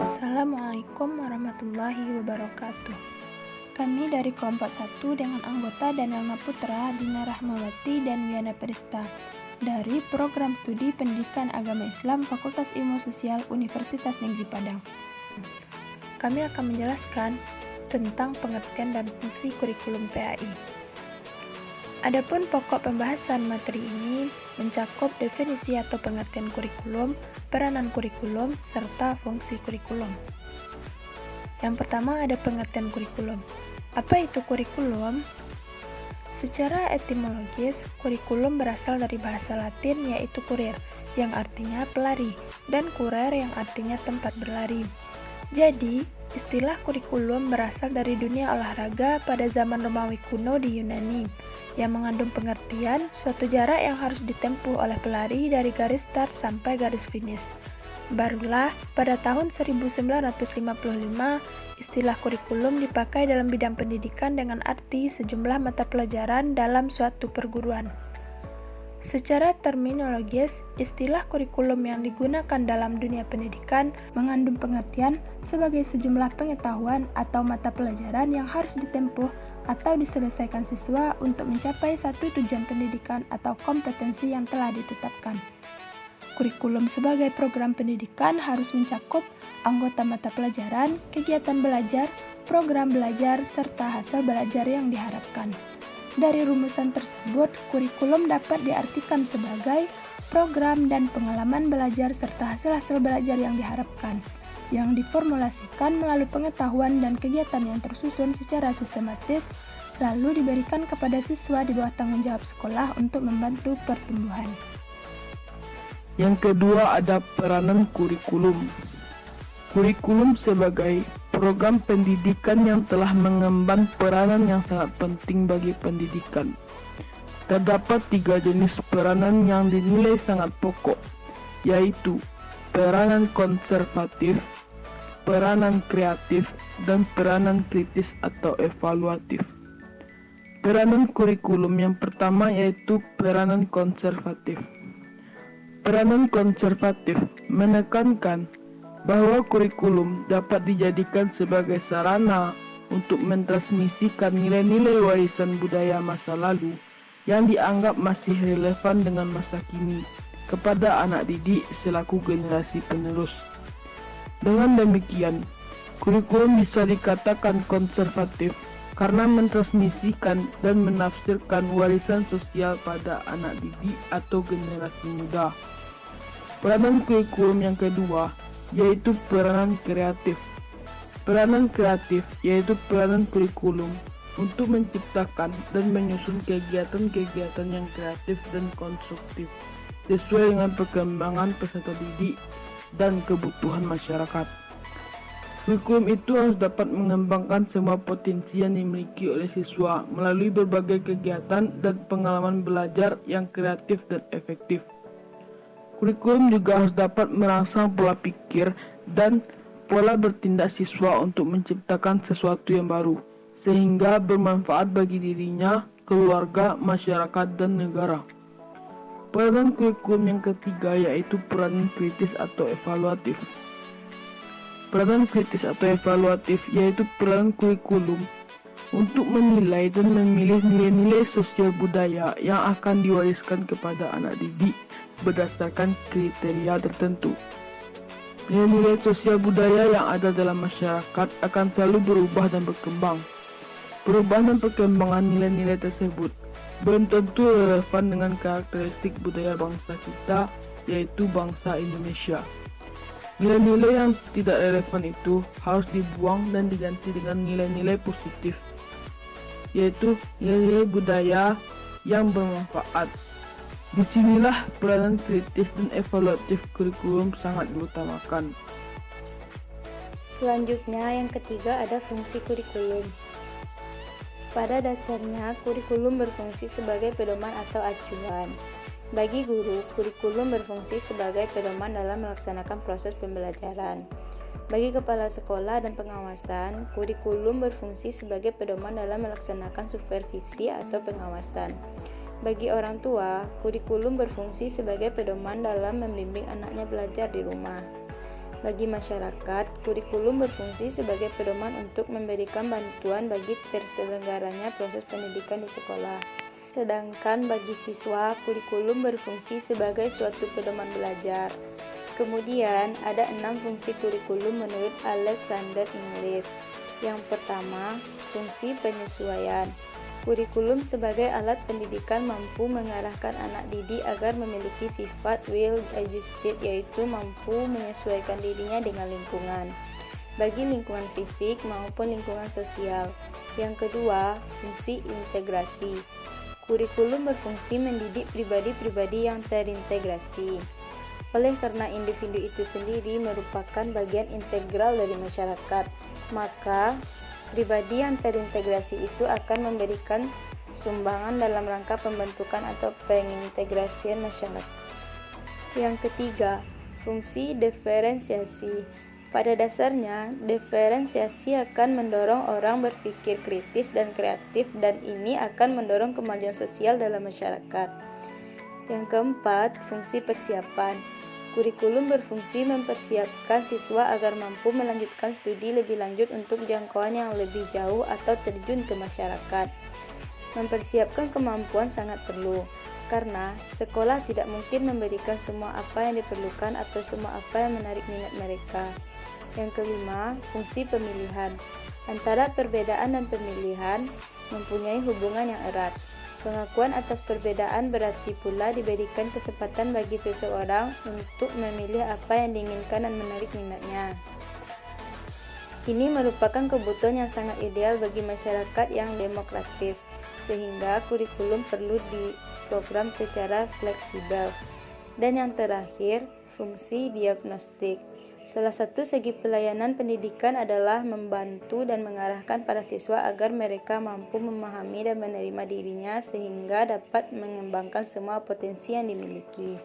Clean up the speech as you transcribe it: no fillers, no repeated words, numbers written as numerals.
Assalamualaikum warahmatullahi wabarakatuh. Kami dari kelompok 1 dengan anggota Daniel Putra, Dina Rahmawati, dan Wiana Perista dari Program Studi Pendidikan Agama Islam Fakultas Ilmu Sosial Universitas Negeri Padang. Kami akan menjelaskan tentang pengertian dan fungsi kurikulum PAI. Adapun pokok pembahasan materi ini mencakup definisi atau pengertian kurikulum, peranan kurikulum, serta fungsi kurikulum. Yang pertama ada pengertian kurikulum. Apa itu kurikulum? Secara etimologis, kurikulum berasal dari bahasa Latin yaitu kurir, yang artinya pelari, dan kurer yang artinya tempat berlari. Jadi, istilah kurikulum berasal dari dunia olahraga pada zaman Romawi kuno di Yunani, yang mengandung pengertian suatu jarak yang harus ditempuh oleh pelari dari garis start sampai garis finish. Barulah pada tahun 1955, istilah kurikulum dipakai dalam bidang pendidikan dengan arti sejumlah mata pelajaran dalam suatu perguruan. Secara terminologis, istilah kurikulum yang digunakan dalam dunia pendidikan mengandung pengertian sebagai sejumlah pengetahuan atau mata pelajaran yang harus ditempuh atau diselesaikan siswa untuk mencapai satu tujuan pendidikan atau kompetensi yang telah ditetapkan. Kurikulum sebagai program pendidikan harus mencakup anggota mata pelajaran, kegiatan belajar, program belajar, serta hasil belajar yang diharapkan. Dari rumusan tersebut, kurikulum dapat diartikan sebagai program dan pengalaman belajar serta hasil-hasil belajar yang diharapkan, yang diformulasikan melalui pengetahuan dan kegiatan yang tersusun secara sistematis, lalu diberikan kepada siswa di bawah tanggung jawab sekolah untuk membantu pertumbuhan. Yang kedua ada peranan kurikulum. Kurikulum sebagai program pendidikan yang telah mengemban peranan yang sangat penting bagi pendidikan. Terdapat 3 jenis peranan yang dinilai sangat pokok, yaitu peranan konservatif, peranan kreatif, dan peranan kritis atau evaluatif. Peranan kurikulum yang pertama yaitu peranan konservatif. Peranan konservatif menekankan bahwa kurikulum dapat dijadikan sebagai sarana untuk mentransmisikan nilai-nilai warisan budaya masa lalu yang dianggap masih relevan dengan masa kini kepada anak didik selaku generasi penerus. Dengan demikian, kurikulum bisa dikatakan konservatif karena mentransmisikan dan menafsirkan warisan sosial pada anak didik atau generasi muda. Peranan kurikulum yang kedua yaitu peranan kreatif. Peranan kreatif yaitu peranan kurikulum untuk menciptakan dan menyusun kegiatan-kegiatan yang kreatif dan konstruktif sesuai dengan perkembangan peserta didik dan kebutuhan masyarakat. Kurikulum itu harus dapat mengembangkan semua potensi yang dimiliki oleh siswa melalui berbagai kegiatan dan pengalaman belajar yang kreatif dan efektif. Kurikulum juga harus dapat merangsang pola pikir dan pola bertindak siswa untuk menciptakan sesuatu yang baru, sehingga bermanfaat bagi dirinya, keluarga, masyarakat, dan negara. Peranan kurikulum yang ketiga yaitu peranan kritis atau evaluatif. Peranan kritis atau evaluatif yaitu peranan kurikulum untuk menilai dan memilih nilai-nilai sosial budaya yang akan diwariskan kepada anak didik berdasarkan kriteria tertentu. Nilai-nilai sosial budaya yang ada dalam masyarakat akan selalu berubah dan berkembang. Perubahan dan perkembangan nilai-nilai tersebut belum tentu relevan dengan karakteristik budaya bangsa kita, yaitu bangsa Indonesia. Nilai-nilai yang tidak relevan itu harus dibuang dan diganti dengan nilai-nilai positif, yaitu nilai-nilai budaya yang bermanfaat. Disinilah peranan kritis dan evaluatif kurikulum sangat diutamakan. Selanjutnya yang ketiga ada fungsi kurikulum. Pada dasarnya, kurikulum berfungsi sebagai pedoman atau acuan. Bagi guru, kurikulum berfungsi sebagai pedoman dalam melaksanakan proses pembelajaran. Bagi kepala sekolah dan pengawasan, kurikulum berfungsi sebagai pedoman dalam melaksanakan supervisi atau pengawasan. Bagi orang tua, kurikulum berfungsi sebagai pedoman dalam membimbing anaknya belajar di rumah. Bagi masyarakat, kurikulum berfungsi sebagai pedoman untuk memberikan bantuan bagi terselenggaranya proses pendidikan di sekolah. Sedangkan bagi siswa, kurikulum berfungsi sebagai suatu pedoman belajar. Kemudian, ada 6 fungsi kurikulum menurut Alexander Inglis. Yang pertama, fungsi penyesuaian. Kurikulum sebagai alat pendidikan mampu mengarahkan anak didik agar memiliki sifat well-adjusted, yaitu mampu menyesuaikan dirinya dengan lingkungan, bagi lingkungan fisik maupun lingkungan sosial. Yang kedua, fungsi integrasi. Kurikulum berfungsi mendidik pribadi-pribadi yang terintegrasi. Oleh karena individu itu sendiri merupakan bagian integral dari masyarakat, maka pribadi yang terintegrasi itu akan memberikan sumbangan dalam rangka pembentukan atau pengintegrasian masyarakat. Yang ketiga, fungsi diferensiasi. Pada dasarnya, diferensiasi akan mendorong orang berpikir kritis dan kreatif, dan ini akan mendorong kemajuan sosial dalam masyarakat. Yang keempat, fungsi persiapan. Kurikulum berfungsi mempersiapkan siswa agar mampu melanjutkan studi lebih lanjut untuk jangkauan yang lebih jauh atau terjun ke masyarakat. Mempersiapkan kemampuan sangat perlu, karena sekolah tidak mungkin memberikan semua apa yang diperlukan atau semua apa yang menarik minat mereka. Yang kelima, fungsi pemilihan. Antara perbedaan dan pemilihan mempunyai hubungan yang erat. Pengakuan atas perbedaan berarti pula diberikan kesempatan bagi seseorang untuk memilih apa yang diinginkan dan menarik minatnya. Ini merupakan kebutuhan yang sangat ideal bagi masyarakat yang demokratis, sehingga kurikulum perlu diprogram secara fleksibel. Dan yang terakhir, fungsi diagnostik. Salah satu segi pelayanan pendidikan adalah membantu dan mengarahkan para siswa agar mereka mampu memahami dan menerima dirinya sehingga dapat mengembangkan semua potensi yang dimiliki.